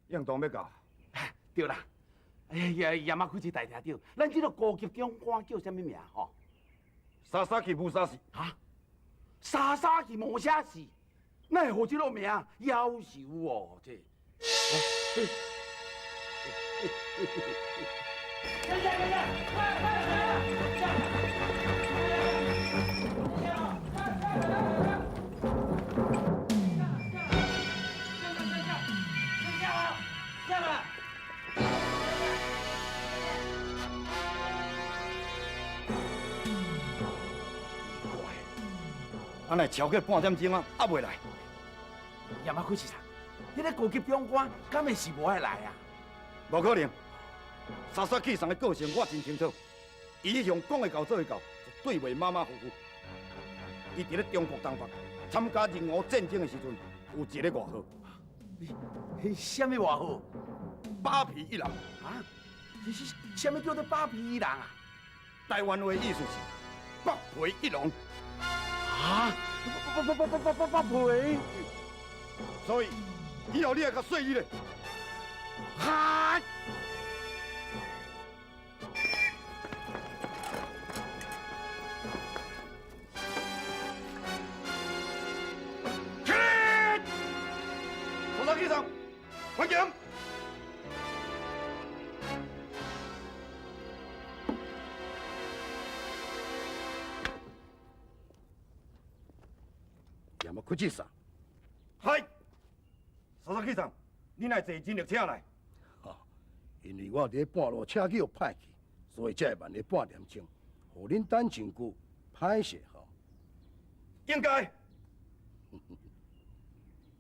应当要到。对啦，哎呀，亚马开始大听到，咱这个高级警官叫什么名吼？沙沙奇木沙士。啊？沙沙奇无写字，那会这个名夭寿哦？这。安尼超过半点钟啊，还未来。亚马开市场，迄个高级警官敢会是无爱来啊？无可能。沙沙气上的个性我真清楚，伊向讲会到做会到，就对袂马马虎虎。伊伫咧中国东北参加任俄战争的时阵，有一个外号。什么外号？扒皮一郎。啊？是什么叫做扒皮一郎啊？台湾话的意思是剥皮一郎。啊！剥皮。所以以后你要较细意咧。哈！起立！沙沙机上，欢迎。要么开机上。嗨，沙沙机上，你来坐进入车来。因为我伫半路车去歹去，所以才会慢了半点钟，互恁等真久，歹势吼。应该。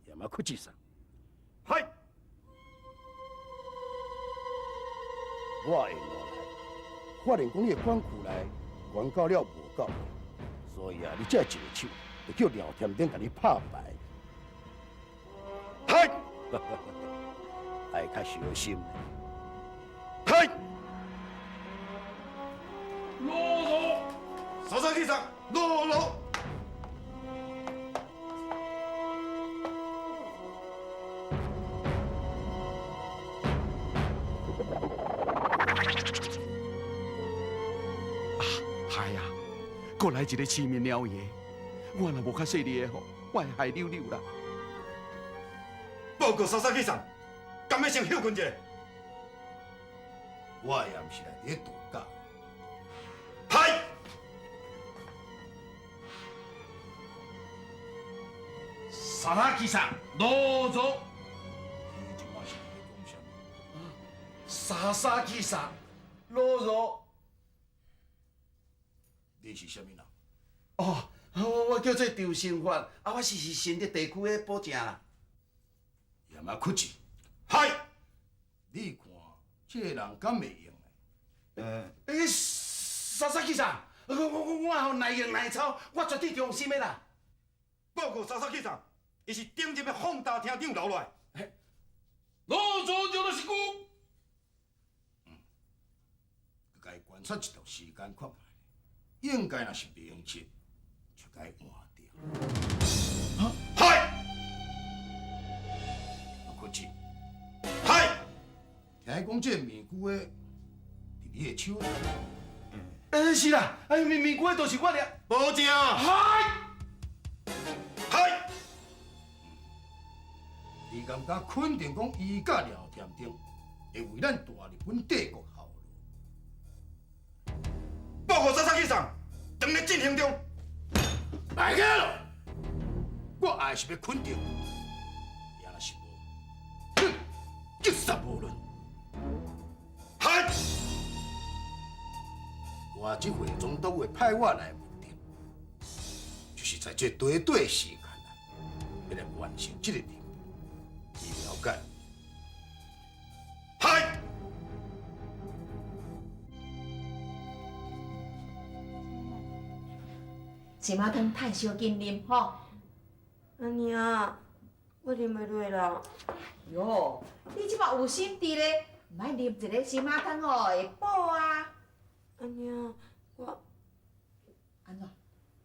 也嘛去机上。嗨。我会落来，发现讲你的管区内管到了无够，所以你才一个手，就叫廖添丁甲你拍牌。嗨。爱较小心。开！落落，沙沙机上落落。嗨呀，过来一个市民鸟爷，我若无较细腻的吼，我会害溜溜啦。报告沙沙机上，敢要先休困一下。我也毋是来伫咧度假。嗨！沙拉机上落座。你即摆是伫咧讲啥物？沙沙机上落座。你是啥物人？哦，我叫做周生发，我是新德地区的保正啦。也嘛屈志。嗨！你看，这个人敢会用诶，沙沙机上，我好耐用耐操，我绝对忠心的啦。报告沙沙机上，伊是顶入的放大厅长留来。落座就是久。该观察一段时间看卖，应该若是明智，就该换掉。嗨！屈志，嗨！听讲这面具的伫你的手里。是啦，面具都是我俩。保证。嗨！嗨！你敢敢肯定讲伊甲廖添丁会为咱大日本帝国效劳？报告沙沙机上，正在进行中。来个咯！我也是要肯定，也若是无，哼，绝杀无论。嗨！我这回总督会派我来目的，就是在这短短的时间内，要来完成这个任务。你了解？嗨！洗马汤太小紧啉吼。阿娘，我啉袂落啦。哟，你即马有心地咧，莫啉一个洗马汤吼会补啊。阿娘，我安怎？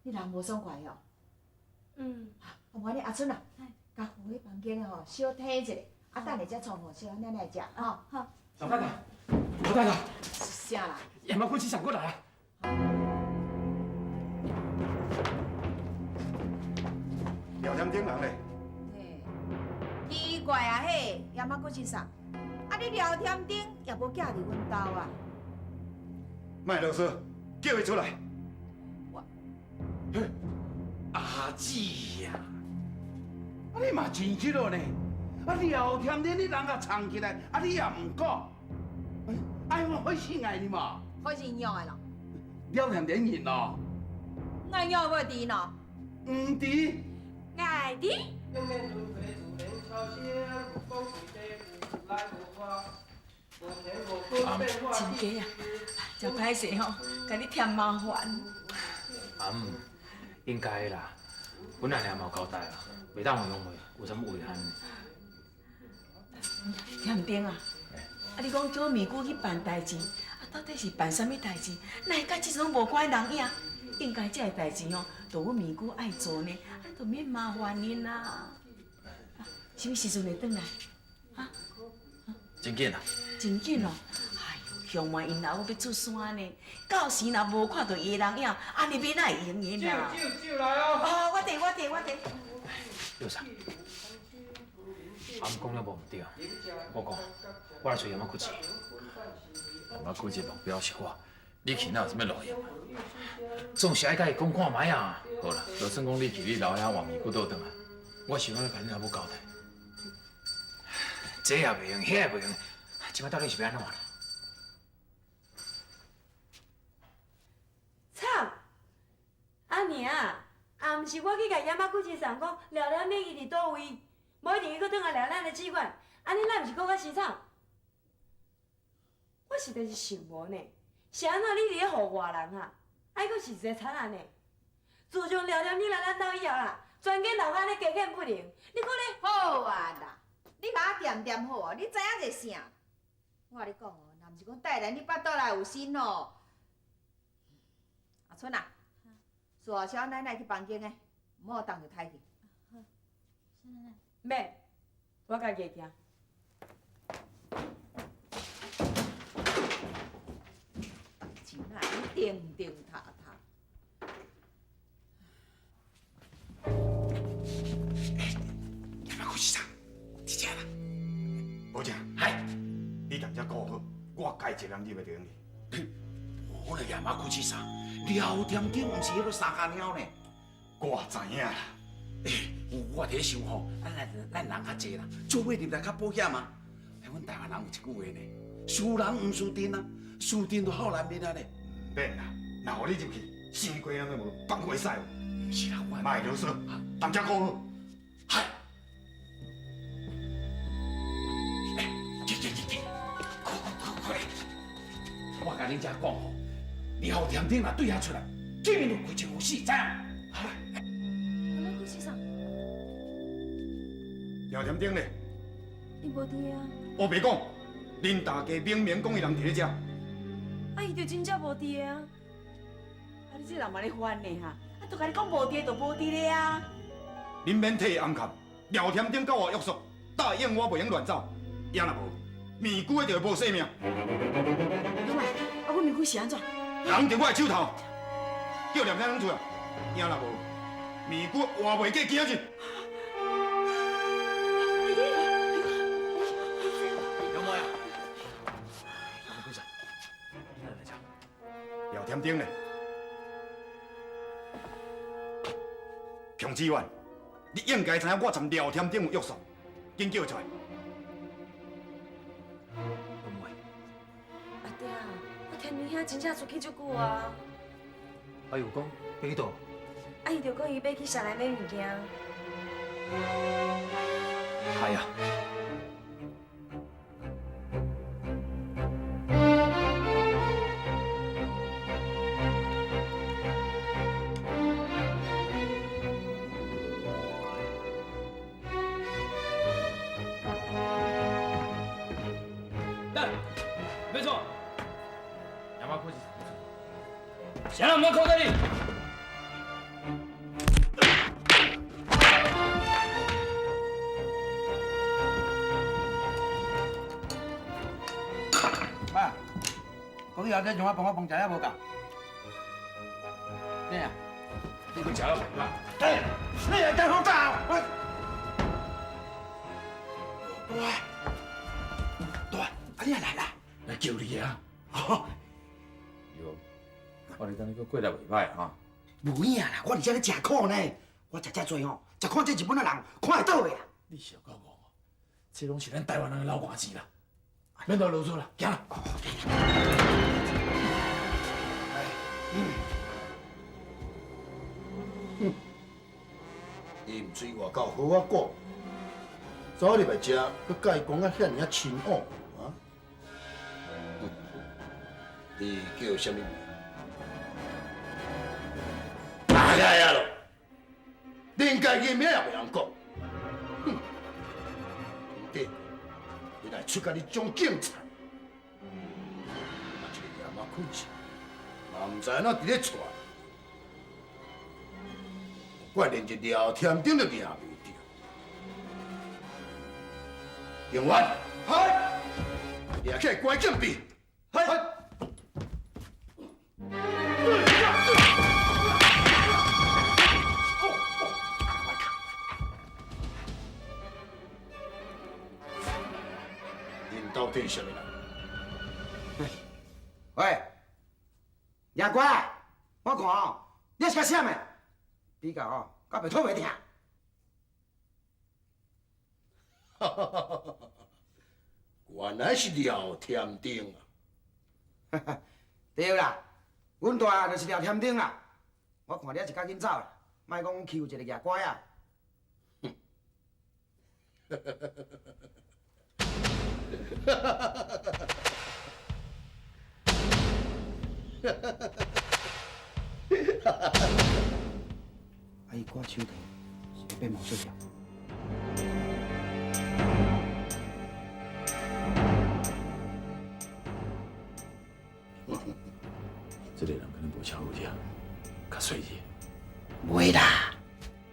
你人无爽快哦？嗯，我你阿春啊，甲扶迄房间吼小听一下，啊，等下再冲互小奶奶食，吼。好。老太太，老太太，啥啦？也莫过去想过来啊！廖添丁人咧，嘿，奇怪啊嘿，也莫过去啥？啊，你廖添丁也无寄伫阮兜啊？卖啰嗦，叫伊出来。阿姊呀，啊你嘛真气咯呢！啊廖添丁你人甲藏起来，啊你也唔讲，哎我会心爱你嘛？好人样的咯，廖添丁人咯，俺样要伫喏。唔知。爱的。真假啊，真歹势吼，甲你添麻烦。应该啦，本来也冇交代啦，袂当用袂，有啥物遗憾？添丁啊，啊你讲叫咪姑去办代志，啊到底是办啥物代志？哪会甲即种无看的人影？应该这个代志吼，都阮咪姑爱做呢，啊你都免麻烦恁啦。什么时阵会转来？啊？真紧啊！真紧哦！哎呦，向外因老母要出山呢，到时若无看到伊的人影，安尼要哪会用的啦？酒来哦！哦，我摕。廖啥？讲了无唔对，我讲，我来找杨妈姑姐。杨妈姑姐目标是我，你去哪有啥物路用？总是爱甲伊讲看卖啊！好啦，就算讲你去你老兄换面骨倒转来，我想要甲你老母交代。这也袂用，迄也袂用，即摆到底是要安怎啦？惨！阿娘，啊，毋是我去甲爷妈姑姐上讲，聊聊你伊伫倒位，无一定伊搁转来聊咱的机关，安尼咱毋是搁较凄惨？我实在是想无呢，是安怎你伫咧唬外人啊？还搁是一个惨案呢？自从聊聊你来咱兜以后啦，全家老安尼家俭不宁，你看咧？好啊啦，你甲我掂掂好啊，你知影是啥？我甲你讲哦，若毋是讲带来你巴肚内有心哦。阿春啊，带小奶奶去房间的，唔好当着抬去。免，我家己行。钱啊，你定定塌塌。杨妈姑是啥？你食啦？无食，嗨，你同遮顾好，我家一人入袂着你。我来杨妈姑是啥？廖添丁毋是迄个三家鸟呢？我知影啦。我伫咧想吼，咱人较济啦，做伙入来较保险啊。阮台湾人有一句话呢，输人毋输阵啊，输阵就好难面啊呢。免啦，若互你入去，心肝人都无，放袂使。毋是啦，我莫啰嗦，同遮顾好。嗨，快！我甲恁遮讲吼，廖添丁若对遐出来，对面就开枪有死，知影？好。那姑先生，廖添丁咧，伊无伫啊？我袂讲，恁大家明明讲伊人伫咧遮。啊，伊就真正无伫啊！啊你这人嘛咧烦呢哈？啊都甲你讲无伫就无伫咧啊！恁免替伊暗砍，廖添丁甲我约束，答应我袂用乱走，也若无，面骨就会无性命。两位，啊阮咪姑是安怎？人伫我的手头，叫廖添丁出来，也若无，面骨活袂过今日。杨妹啊，杨姑姐，你哪来遮？廖添丁咧，彭志远，你应该知影我参廖添丁有约束，紧叫出来。杨妹，啊对啊，我听你遐真正出去足久啊！啊又讲要去倒？啊，伊就讲伊要去城内买物件。系啊。对，没错。杨妈估计想让我们扣在你。你后日让我饭食也无够。你啊，你去食了饭吧。哎，你来等我打我。大，啊你也来啦？来救你啊！哦，哟，我你等你个过来袂歹啊！无影啦，我伫遮咧食苦呢。我食遮多吼，就看这日本的人看会倒的啦。你小搞我，这拢是咱台湾人的老官钱啦，免多啰嗦啦，行啦。饮水外口好我过，早入来食，佮甲伊讲啊遐尔啊亲哦啊！你叫什么名？大概啊咯，连家己名也袂晓讲。哼！对，你来出甲你种警察，啊，这个亚麻困起，嘛唔知哪伫咧窜。我连一聊天顶都赢袂着。警员，嗨，掠起来关禁闭。嗨。恁到底是啥物人？喂，亚乖，我看哦，你是个啥物？比较哦，甲袂妥袂听。原来是廖天丁啊！对啦，阮大就是廖天丁啦。我看你也是赶紧走啦，莫讲欺负一个野乖啊！啊，伊挂手头是要变魔术条。这个人可能无超有听，较随意。袂啦，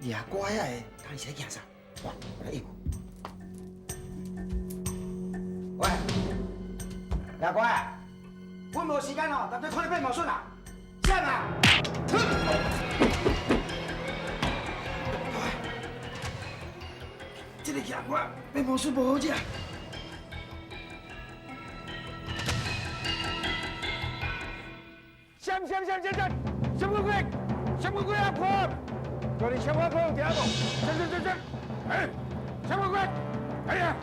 野乖啊的，看你是咧惊啥？我来应。喂，野乖，阮无时间哦，等下看你变魔术啦，啥啊？这个野乖变魔术无好食。什么鬼？什么鬼啊！破！叫你小花哥听不？行！哎，什么鬼？哎呀！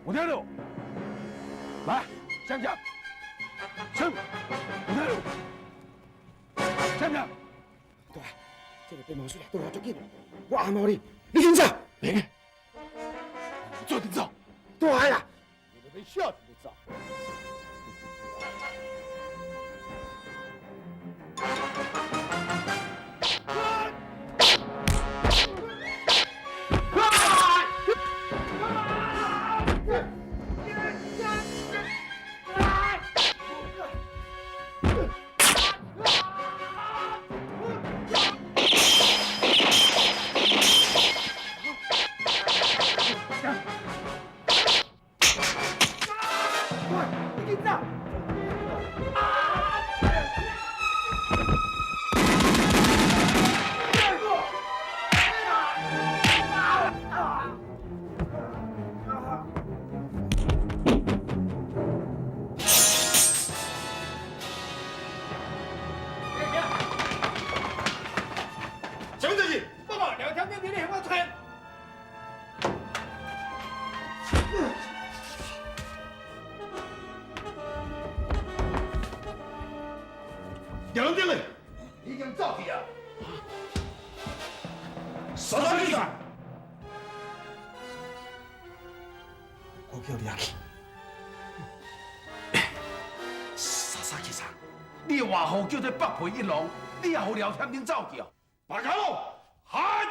五条六，来，向前，升，五条六，向前。对，这个变魔术啦，对我足紧，我按摩你，你紧走。别，做点走。对啦，你都被吓死的走。你紧走。我叫你去。沙沙先生，你外号叫做北皮一郎，你也好聊天顶走去哦。大家好，嗨，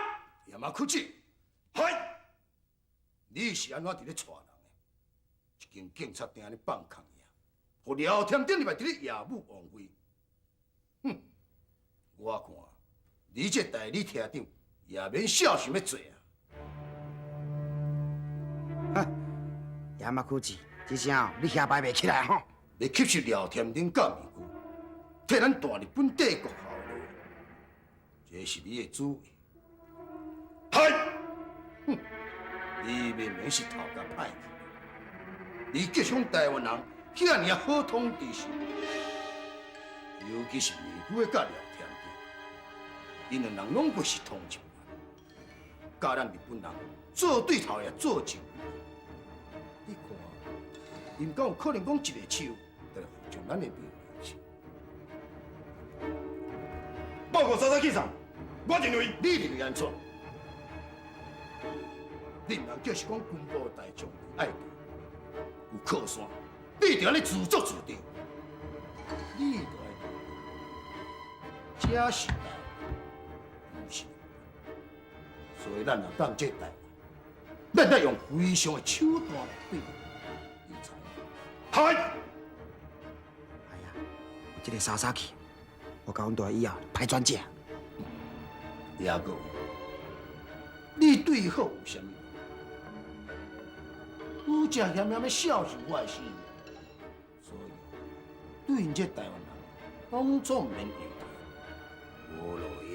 也嘛哭泣，嗨，你是安怎伫咧带人的？一间警察店安尼放空呀，互聊天顶入来伫咧夜舞王妃。哼，我看你这代理厅长也免小想要做啊。也嘛哭泣，这声你遐摆袂起来吼？要吸收聊天顶甲面具，替咱大日本帝国效劳，这是你的主意。嗨，哼，你明明是头壳歹去，你吉祥台湾人遐尔好统治时，尤其是美国的甲聊天顶，因两人拢不是同一派，甲咱日本人做对头也做真。你看，因敢有可能讲一个手？将咱的命去。报告沙沙气上，我认为你认为安怎？你唔通就是讲军部大将爱国，有靠山，你就安尼自作自受。你就爱这是台湾，不是。所以咱若当这台湾，咱得用非常的手段来对付，你知影？嗨！这个沙沙去，我甲阮大以后派专家。也个，你对好有啥物？有只嫌嫌要孝顺我的死命，所以对因这台湾人，当作免用的，无路用。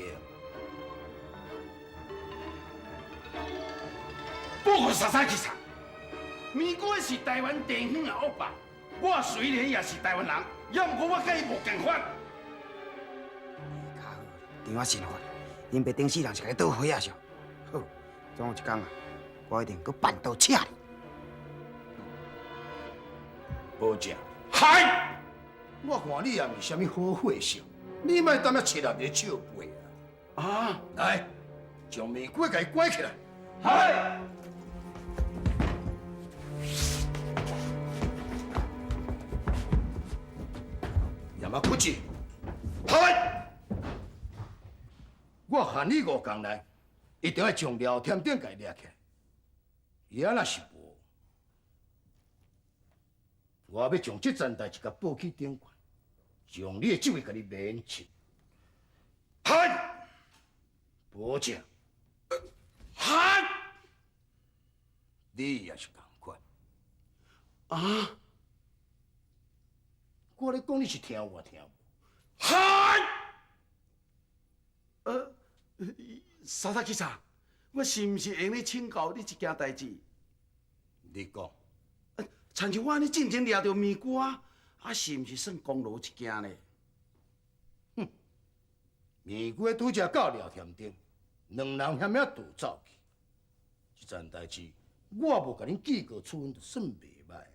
报告沙沙先生，美国是台湾地方的恶霸，我虽然也是台湾人。也毋过我甲伊无共款。较好，听我信话，因爸顶世人是个倒火啊上。好，总有一天啊，我一定搁办到请你。保证。嗨！我看你也毋是啥物好货色，你莫当遐切人伫笑背啊！啊，来，将玫瑰给关起来。嗨！嘛不止，嗨！我限你5天内，一定要将聊天顶给掠起来。伊若是无，我要将这件代志甲报去顶悬，将你的职位甲你免职。嗨！保证。嗨！你也是同款。啊！我咧讲，你是听我听无？嗨！沙沙先生，我是毋是用咧请教你一件代志？你讲。亲像我安尼进前掠着咪姑啊，是毋是算功劳一件呢？哼！咪姑拄则到聊天顶，两人险险逃走去。这件代志，我无甲恁记过处分，就算袂歹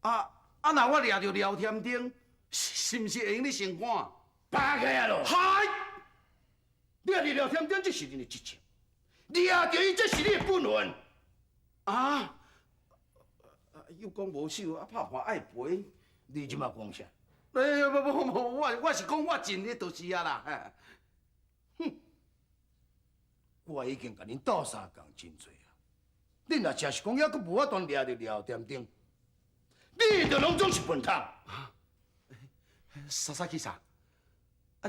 啊。那我掠着聊天顶，是毋是会用你先赶？扒开啊咯！嗨！掠着聊天顶，这是恁的职责；掠着伊，这是你的本分。啊！又讲无手，拍破爱赔。你即马讲啥？不，我是讲我尽力就是啊啦。哼！我已经甲恁斗相共真多啊！恁若真是讲还阁无法度掠着聊天顶。你就拢总是笨蛋。沙沙先生，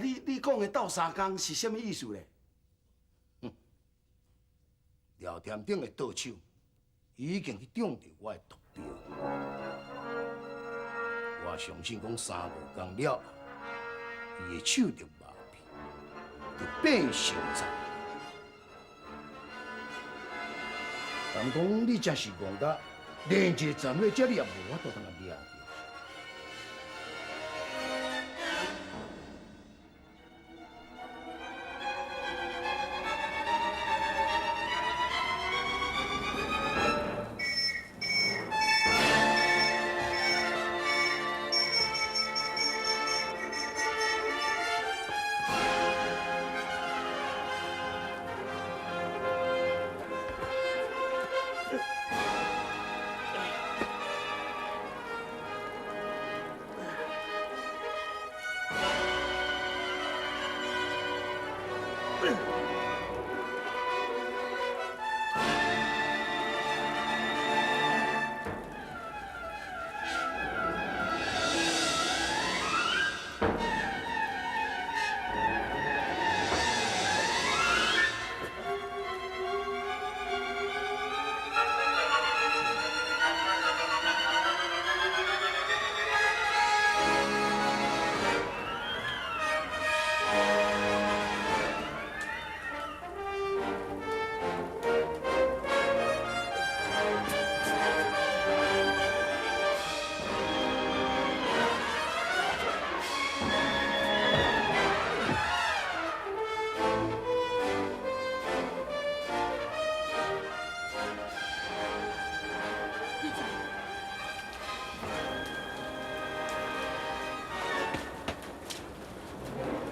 你讲的斗相共是什么意思咧？聊天顶的倒手已经去中着我的毒标，我相信讲3、5天了，伊的手就麻痹，就变成残。但讲你真是戆到。连一个站位，这你也无法度通掠着。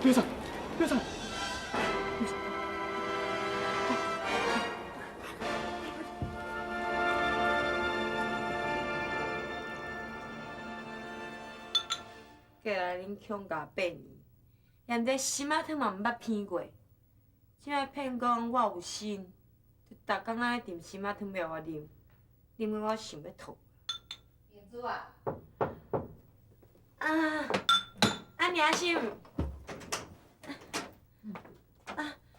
队长，队长。过来恁强甲8年，连这心仔汤嘛毋捌偏过。即摆骗讲我有心，就逐工仔咧炖心仔汤要我啉，啉到我想要吐。明珠啊，娘心，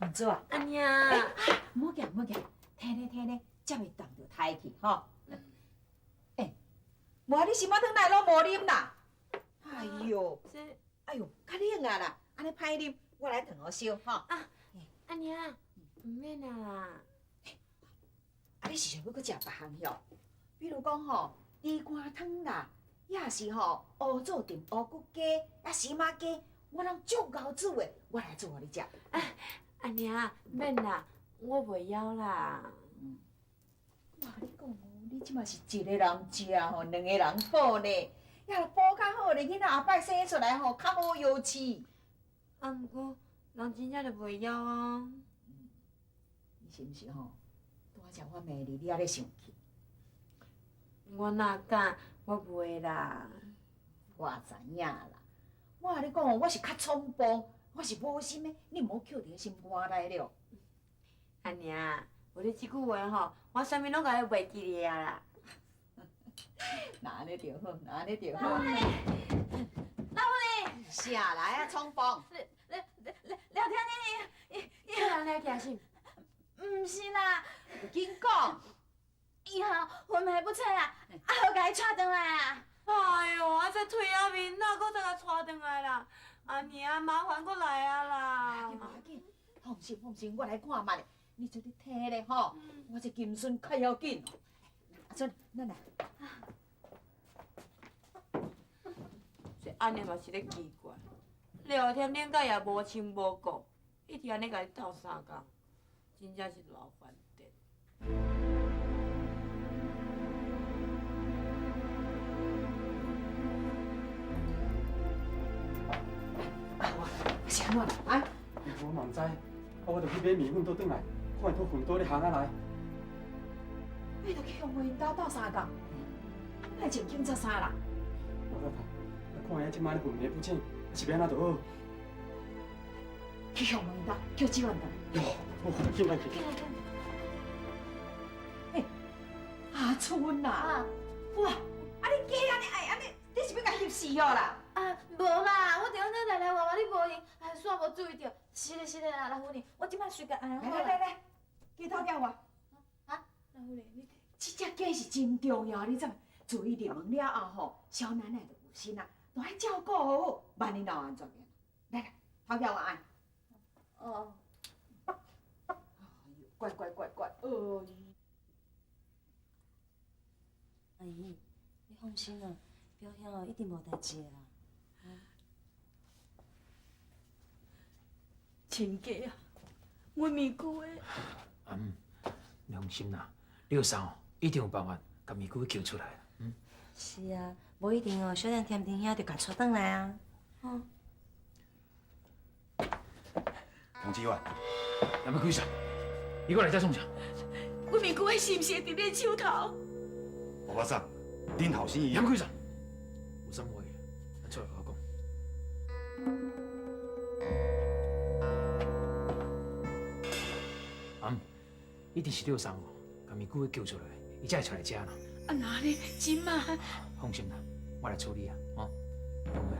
明珠啊，娘，唔好惊，唔好惊，听咧，才袂冻着胎去吼。无你心仔汤来拢无啉啦？哎呦，这哎呦，较冷啊啦，安尼歹啉，我来烫好烧吼。娘，唔免啦。你是想要搁食别项哟？比如讲吼，地瓜汤啦，也是吼乌枣炖乌骨鸡，西马鸡，我拢足够煮的，我来做互你食。娘，免啦，我袂晓啦。我甲你讲哦，你即嘛是一个人食吼，两个人补呢。要补较好咧，囡仔后摆生出来吼，较好摇饲。毋过人真正就袂晓啊。你是毋是吼？拄仔我骂你，你还咧生气？我哪敢，我袂啦。我知影啦。我甲你讲哦，我是较冲动，我是无心的，你毋好扣伫心肝内了。娘，有你即句话吼，我啥物拢甲你袂记哩啊啦。那安尼就好，那安尼就好。老母啥来啊，冲动？聊天伊人来惊什？毋是啦，紧讲。以后昏迷不醒啊，好甲伊带转来啊！哎哟，这腿仔面哪搁再甲带转来啦？娘，麻烦搁来啊啦！无要紧，放心，我来看卖。你做你听咧吼，我这金孙较要紧。阿孙，咱来。这安尼嘛是咧奇怪，聊天恁甲也无亲无故，一直安尼甲你斗相共，真正是老烦的。是安怎啦？啊？我嘛毋知，我就去买面粉倒转来，看伊倒粪倒咧巷仔内。你著去向因兜相共，莫穿警察衫啦。我再看，看伊即摆咧昏迷不醒，是要安怎就好。去向因兜，叫指纹刀。哟，我紧来去。阿春呐，哇，你假安尼爱安尼，你是要甲翕死哦啦？无啦，我伫安尼来来往往，你无闲，煞无注意到。是咧啦，老夫人，我即摆随甲安尼好啦。来，鸡头叫我。老夫人，你这只鸡是真重要，你知无？自伊入门了后吼，小奶奶就有心啦，都爱照顾好，万一闹安怎样？来，头叫我按。哦。哎呦，乖，阿姨，你放心啊，表兄哦一定无代志的啦。亲家啊，阮咪姑诶。你放心啦，六嫂哦，一定有办法把咪姑救出来啦。是啊，无一定哦，小人天天遐就甲带转来啊。同志员，杨梅贵嫂，你过来再送啥？阮咪姑诶是毋是会伫你手头？我发生，恁后生伊。杨贵嫂，有啥话，咱出来好讲。一定是六嫂哦，把咪姑救出来，伊才会出来遮啦。那呢，真嘛？放心啦，我来处理啊，哦。两位，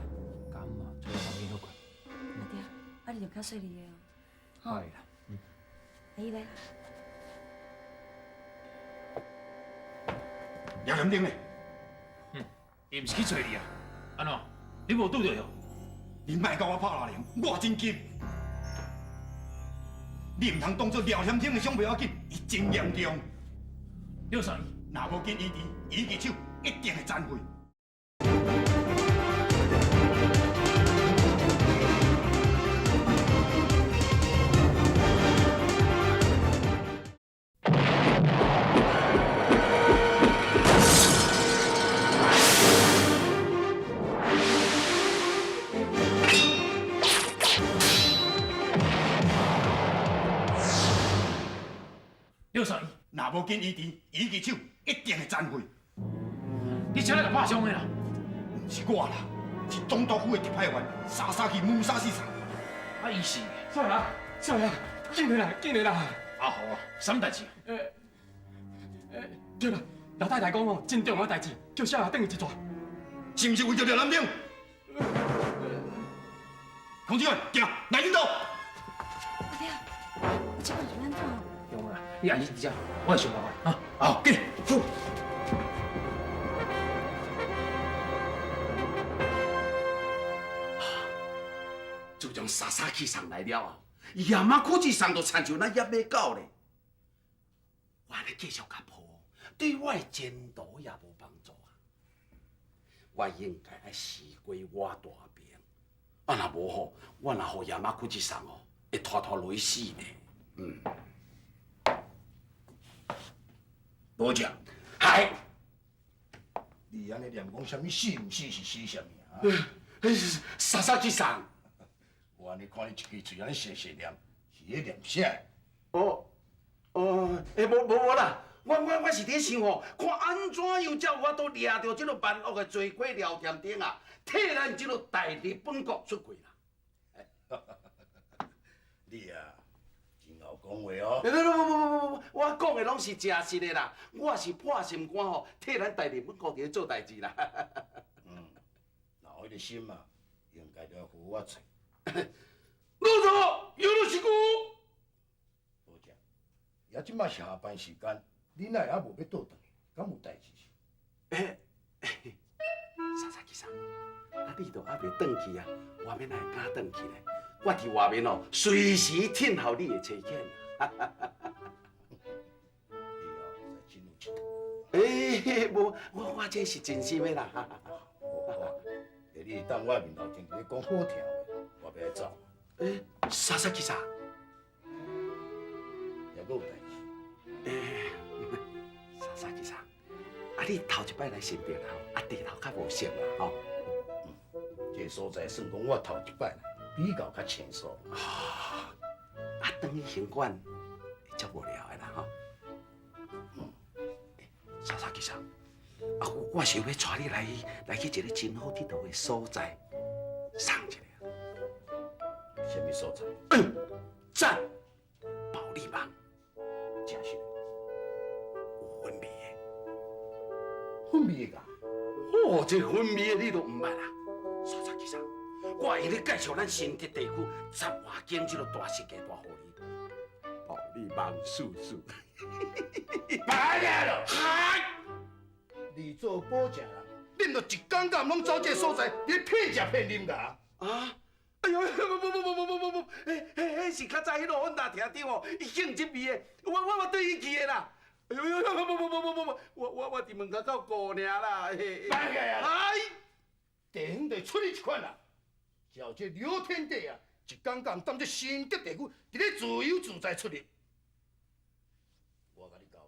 感冒做当面好过。阿爹，你就较细腻的哦。可以啦，阿姨来。杨连丁嘞，伊毋是去找你啊？安怎？你无拄着哟？你莫甲我拍拉铃，我真急。你唔通当作廖添添的伤不要紧，伊真严重。六嫂，若无紧医治，伊只手一定会残废。若无紧移除，伊只手一定会残废。你请来个拍伤的啦？毋是我啦，是总督府的特派员沙沙去谋杀死场。啊，伊是少爷，少爷，紧来啦，紧来啦！阿豪啊，什么代志？对啦，老太太讲哦，真重要的代志，叫少爷等伊一逝。是毋是为着廖南丁？孔警官，行，来领导。阿爹，我这个是安怎？用啦，你安尼伫遮，我会想办法啊。好，紧，付。自从沙沙去上来了后，亚马科技上都亲像那野马狗咧。我咧继续甲抱，对我的前途也无帮助啊！我应该爱死过我大病，啊若无好，我若互亚马科技上哦，会拖拖落去死呢。保证，嗨，你安尼念讲什么死唔死是死什么啊？沙沙去上。我安尼看你一支嘴安尼细细念，是咧念啥？无啦，我是伫想吼，看安怎样才有法度掠到这个万恶的罪鬼聊天顶啊，替咱这个大日本国出气啦。你啊，真好讲话哦。不，我讲的拢是真实的啦，我是破心肝吼，替咱大日本国伫做代志啦。那我的心啊，应该要扶我找。老总，有了是故。保证，也即摆下班时间，你哪还无要倒转去？敢有代志？莎莎先生，啊，你都还未转去啊？外面哪会敢转去呢？我伫外面哦，随时听候你的车见。你哦，再进入一套。无，我这是真心的啦。好，下你当我面头前伫咧讲好听话，我要走。莎莎先生，也阁有代志。莎莎先生，啊，你头一摆来新店后，啊，地头较无熟啦，吼。这所在算讲我头一摆来，比较较清楚。啊，等于行馆会足无聊的啦，吼。莎莎先生，啊，我想要带你来去一个真好佚佗的所在，送一下。什么所在？赞，保利网，真是有分味的。分味噶？哦，这分味的你都唔捌啦。莎莎先生，我会咧介绍咱新竹地区10外间这个大世界大互你。保利网叔叔，白了咯！嗨，你做保证人，恁就一竿竿拢走这所在，你骗食骗啉噶？啊！哎呦，不，迄是较早迄落阮大厅长哦，伊性质味的，我对伊去的啦。哎呦，不，我伫门口到顾尔啦。白个啊！哎，地方就出你一款啦，照这聊天地啊，一竿竿当这新竹地区，伫咧自由自在出入。我甲你交代，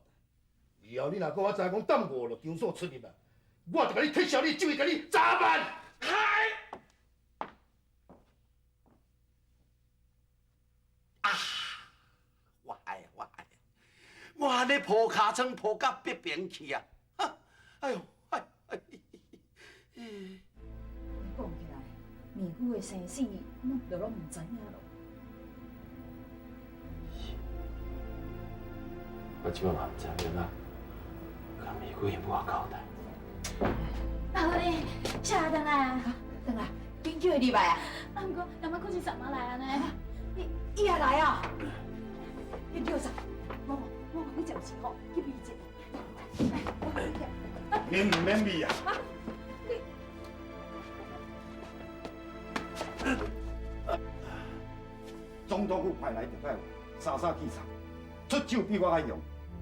以后你若搁我知讲耽误了场所出入啊，我就甲你撤销你，就会甲你砸板。嗨！啊！我爱，我安尼抱尻川抱到北边去啊！哎呦，讲起来，美姑的生死，我就拢唔知影咯。我即摆嘛唔知影啦，甲美国因母仔交代。阿好呢，下等来，等来，紧叫伊入来啊！啊，不过干嘛过去什么来啊呢？伊也来啊！你叫啥？我你就是吼，去味一下。免唔免味啊？总督府派来特派员，沙沙去查，出手比我还勇，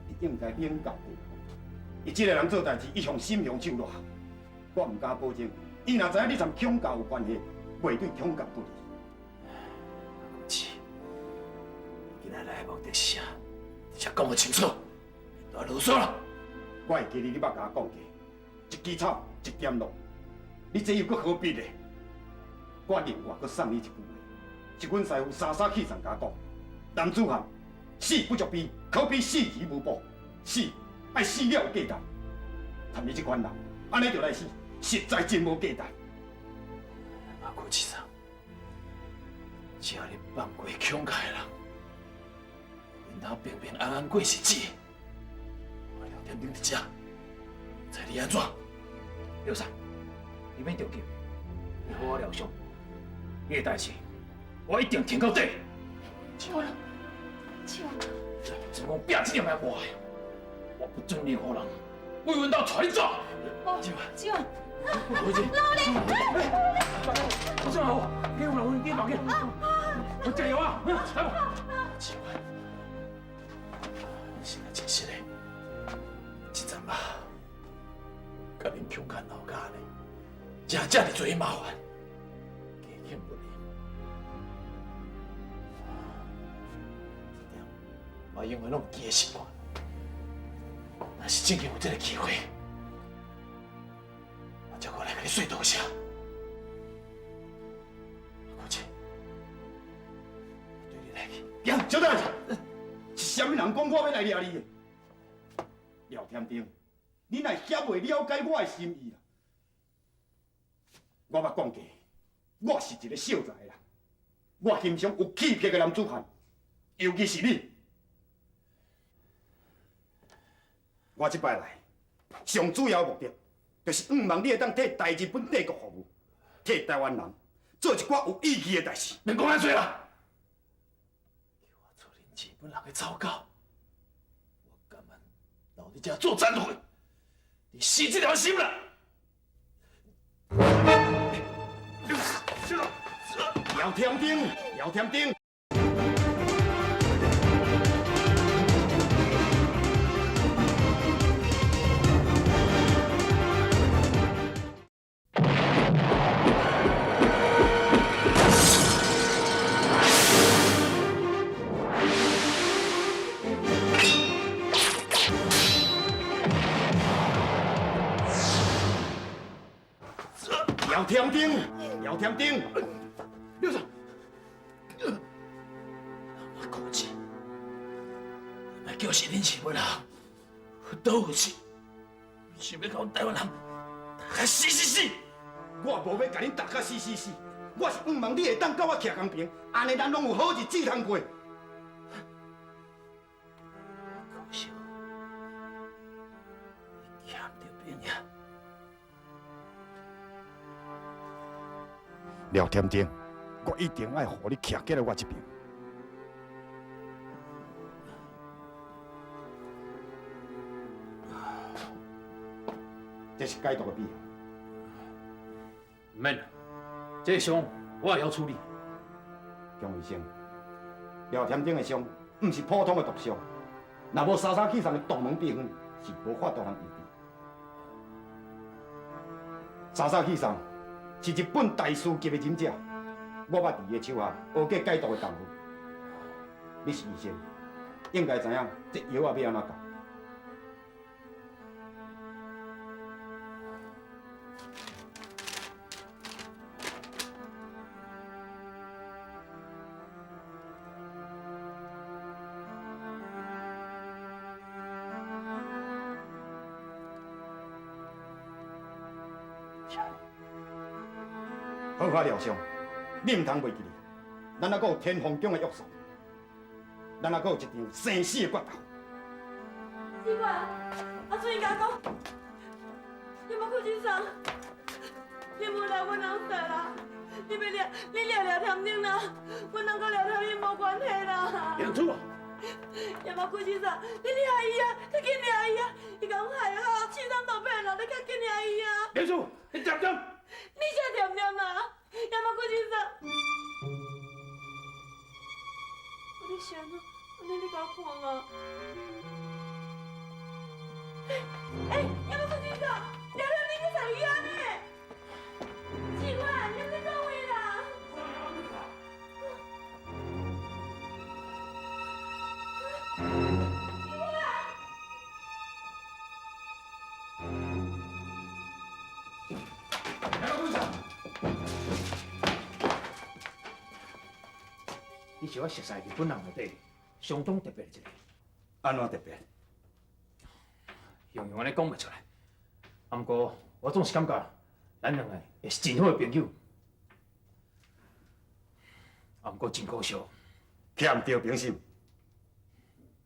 伊应该领教过。伊这个人做代志一向心向手热，我唔敢保证，伊若知影你参恐教有关系，袂对恐教不利。是，今仔来的目的是啥？才讲个清楚，别啰嗦了。我会记得你捌甲我讲过，一枝草一点露，你这又搁何必呢？我另外搁送你一句话，是阮师傅沙沙气上甲我讲，男子汉死不足悲，可比死而无补。死爱死了有价值。他们这款人，安尼就来死，实在真无价值。马国先生，只要你放过强开人，恁兜平平安安过日子，我廖天丁伫遮，猜你安怎？廖生，你免着急，你好好疗伤，你的代志我一定挺到底。秋了，秋了，怎么拼这点来活呀？我不准任何人为阮兜带你走。秋，回去。我正好，给我老公给房间。我加油啊！来吧。奇怪，你现在真实嘞？这阵啊，甲恁强奸闹架呢，这尔多麻烦，加欠不离。我永远拢记得习惯。若是真有这个机会，我才过来给你说多谢。国庆，我对你来去。行，小等下，是啥物人讲我要来抓你的？廖天丁，你若遐袂了解我的心意啦。我捌讲过，我是一个小财的人，我欣赏有气魄的男子汉，尤其是你。我这摆来，上主要的目的，就是希望你会当替大日本帝国服务，替台湾人做一寡有意义的代志。免讲安多啦，叫我做恁日本人的草稿，我甘愿留伫遮做战队，你死这条心了。廖天丁，廖天丁。廖天丁，廖天丁，廖长，我估计，那叫是恁日本人，倒有气，想要甲台湾人打死死死！我无要甲恁打甲死死死，我是希望你会当甲我徛公平，安尼咱拢有好日子通过。可惜，你欠着兵呀。廖天丁，我一定爱互你徛在我这边。这是解毒的必要。唔免啦，这个伤我也要处理。姜医生，廖天丁的伤不是普通的毒伤，若无沙沙气上的毒门闭痕，是无法度通医治。沙沙气上是日本大师级的忍者，我捌伫伊的手下学过解毒的功夫。你是医生，应该知影这药啊要安怎教。好好疗伤，你唔通袂记哩。咱还阁有天凤宫的约束，咱还阁有一场生死的决斗。奇怪，阿春伊甲我讲，你要去先生，你无来阮人说啦，你聊天顶啦，阮人甲聊天顶无关系啦。杨处啊！也无去先生，你掠伊啊，较紧掠伊啊！伊讲害好，先生都变啦，你较紧掠伊啊！杨处，你点点？你才点点啊！也无去先生。你想啊，安尼你甲我看啊！也无去先生，聊聊你去找伊安尼。奇怪，你在讲话啦？你是我熟悉日本人内底相当特别的一个。安怎特别？用安尼讲袂出来。啊，毋过我总是感觉咱两个会是真好的朋友。啊，毋过真可惜，欠着平心，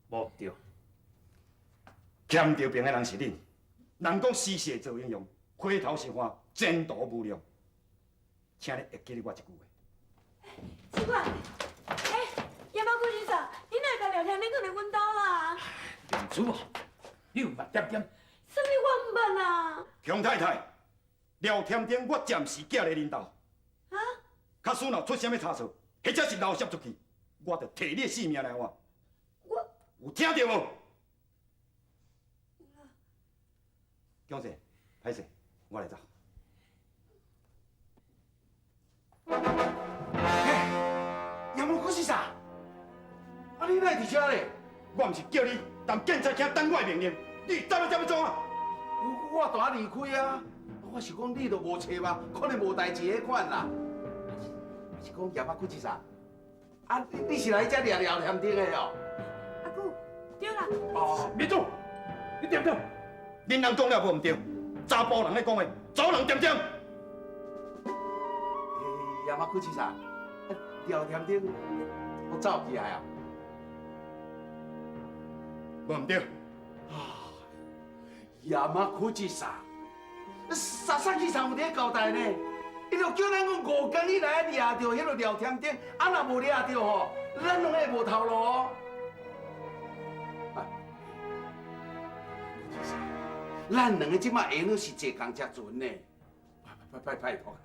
无毋对。欠着平的人是恁。人讲失血做英雄，回头是岸，前途无量。请你会记得我一句话。奇怪，山马顾先生，你哪会甲聊天恁可来阮兜啦？明珠啊，你有捌点点？什么我毋捌啊？强太太，廖添丁我暂时寄咧恁兜。啊？假使若出啥物差错，或者是漏泄出去，我着摕你的性命来换。我有听到无？强势，歹势，我来走。杨某可是啥？啊，你哪会伫遮咧？我毋是叫你当警察厅等我的命令，你走要怎要做啊？我大离开啊！我是讲你都无找我，可能无代志迄款啦。是讲叶仔骨是啥？啊，你是来遮聊聊天顶的哦？阿姑，对啦。哦，民主，你点点？恁人讲了无毋对，查甫人咧讲的，做人点点。叶仔骨是啥？聊天顶我走起来啊？无毋对。亚麻苦之啥？三去上有伫交代呢，伊就叫咱讲5天以内抓到迄个聊天顶，啊若无抓到吼，咱拢会无头路哦。咱两个即马缘是坐共才船呢，拜托，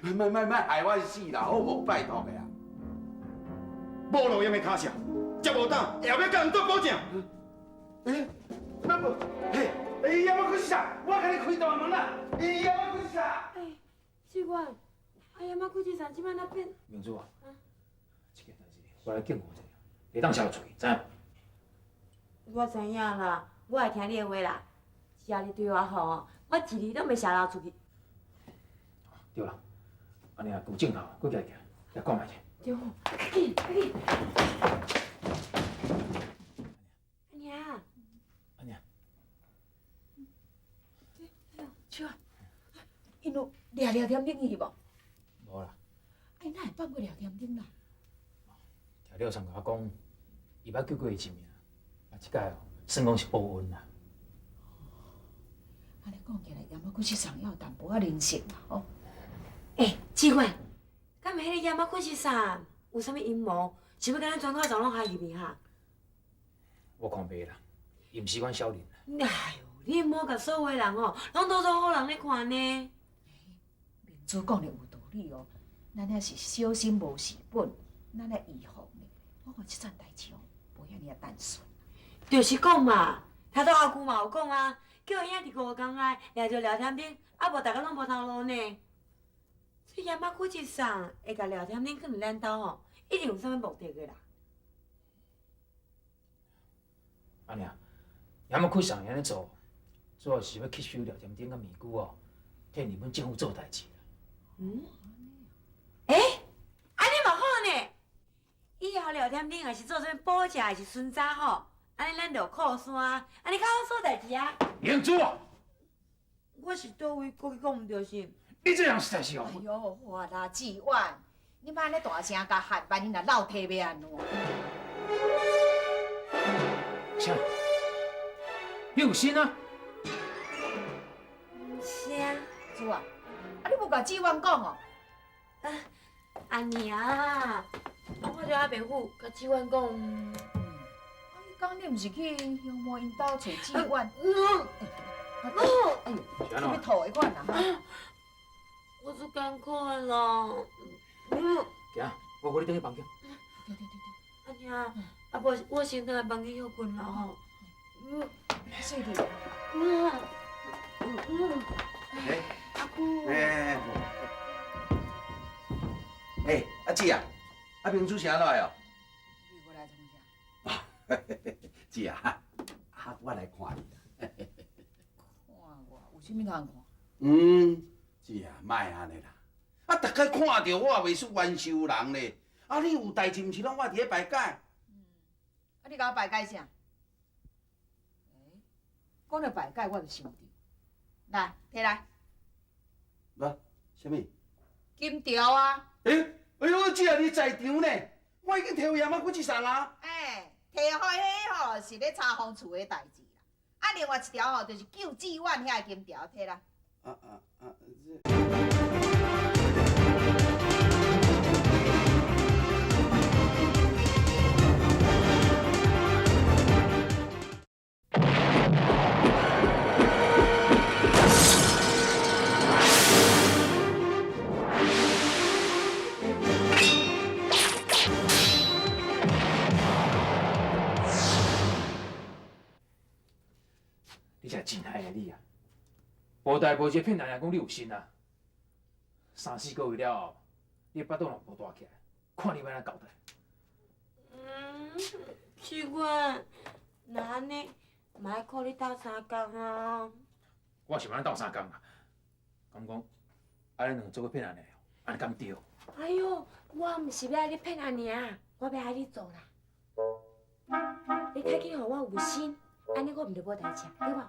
莫害我死啦，好无？拜托的啊！无路用的卡车，接无胆，后要甲人做保证。那不，亚麻苦是啥？我甲你开大门啦！亚麻苦是啥？奇怪，山马顾先生即摆哪变？明珠啊，这件代志我来警告一下，你当消出去，知影？我知影啦，我会听你的话啦。只要你对我好，我一日都袂写漏出去。对啦，安尼啊，顾正头，搁行，来讲卖者。对，快紧。阿娘。阿娘。像，因有掠天顶去无？无啦。哎，哪会放过掠天顶啦？听廖上甲我讲，伊捌救过伊一命，啊，即届哦，算讲是报恩啦。安尼讲起来，山马顾先生也有淡薄仔人性啦，吼。奇怪，敢袂迄个山马顾先生有啥物阴谋，是要甲咱全块走拢害入面哈？我看袂啦，伊毋是阮少年。哎呦，你莫甲所有的人哦，拢当做好人咧看呢。明珠讲的有道理哦，咱还是小心无事本，咱来预防呢。我看即件代志哦，无遐尔单纯。就是讲嘛，头阿姑嘛有讲啊，叫伊伫5天内掠着聊天顶，啊无大家拢无头路呢。这山马顾先生会甲聊天顶放伫咱兜吼，一定有啥物目的个啦。安尼啊，也莫开上安尼做，主要是要吸收聊天顶甲面具哦，替日本政府做代志。安尼嘛好呢。以后聊天顶若是做啥物补食，还是巡查吼，安尼咱就靠山，安尼较好做代志啊。明珠啊，我是倒位讲讲毋对是？你这样实在是哦。哎呦，我啦，志远，你莫安尼大声甲喊，万一若闹体要安怎？啥？你有心啊？啥？主啊，你无甲志远讲哦？阿娘，我叫阿伯虎甲志远讲。伊讲你毋是去乡魔因兜找志远？是安怎？要吐的款啦哈！我做艰苦的啦。行，我扶你转去房间。阿娘，啊无我先转来房间休困啦吼。细弟。阿姑。阿姊啊，阿明珠是安怎的哦？你过来创啥？姊啊，我来看你啦。看我有啥物通看？姊啊，莫安尼啦。啊，大概看到我也袂输冤仇人咧。啊，你有代志毋是拢我伫咧排解？啊，你甲我排解啥？讲到拜改，我就想到，来，摕来无，什么？金条啊！哎呦，姐啊，你在场呢？我已经摕互爷妈骨子送啊。摕互迄吼是咧查封厝的代志啦。啊，另外一条吼就是救济院遐金条，摕来。你才真害的你啊！无代无志骗人家讲你有心啊！3、4个月了后，你的巴肚若无大起来，看你要安怎交代。奇怪，那安尼，莫靠你斗相共啊！我是要咱斗相共啊！敢讲，安尼两个做伙骗人的，安尼敢对？哎呦，我毋是要爱你骗人尔，我要爱你做啦。你较紧互我有心，安尼我毋着无代志，对无？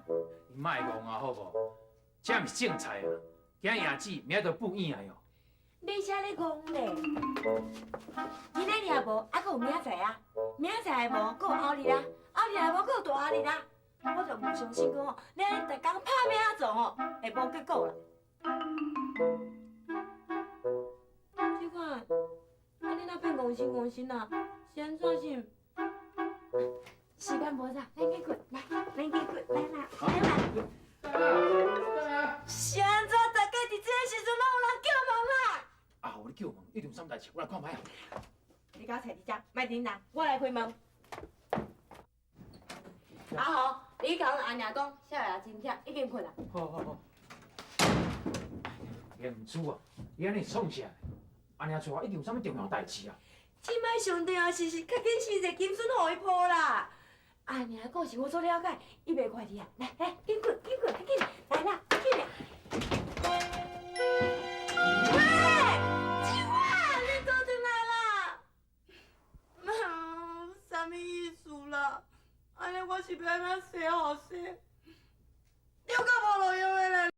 你莫戆啊，好无？这毋是正菜啊！今日赢子，明仔就不赢哟。你才咧戆咧！今仔日也无，还佫有明仔载啊！明仔载无，佫有后日啊！后日也无，佫有大后日啊！我就毋相信讲吼，你安尼逐工拍拼啊做吼，会无结果啦。这款，啊你若骗戆心啊，是安怎是？时间无啥，咱去困，来，咱去困，来啦，来啦！是安怎？大家伫这个时阵拢有人叫忙啦？啊，你叫门，一定有啥代志，我来看卖啊！你甲我找伫遮，莫忍啦，我来开门。阿豪，你甲阮阿娘讲，少爷真忝，已经困啦。好。严主啊，你安尼创啥？安尼找我一定有啥物重要代志啊！即摆上重要是较紧生一个金孙互伊抱啦。阿娘的故事我所了解，伊袂怪你啊。来，紧困，较紧，来啦，紧啦。喂，青蛙，你倒转来啦！啥物意思啦？安尼我是要安怎洗好洗？你有够无路用的啦！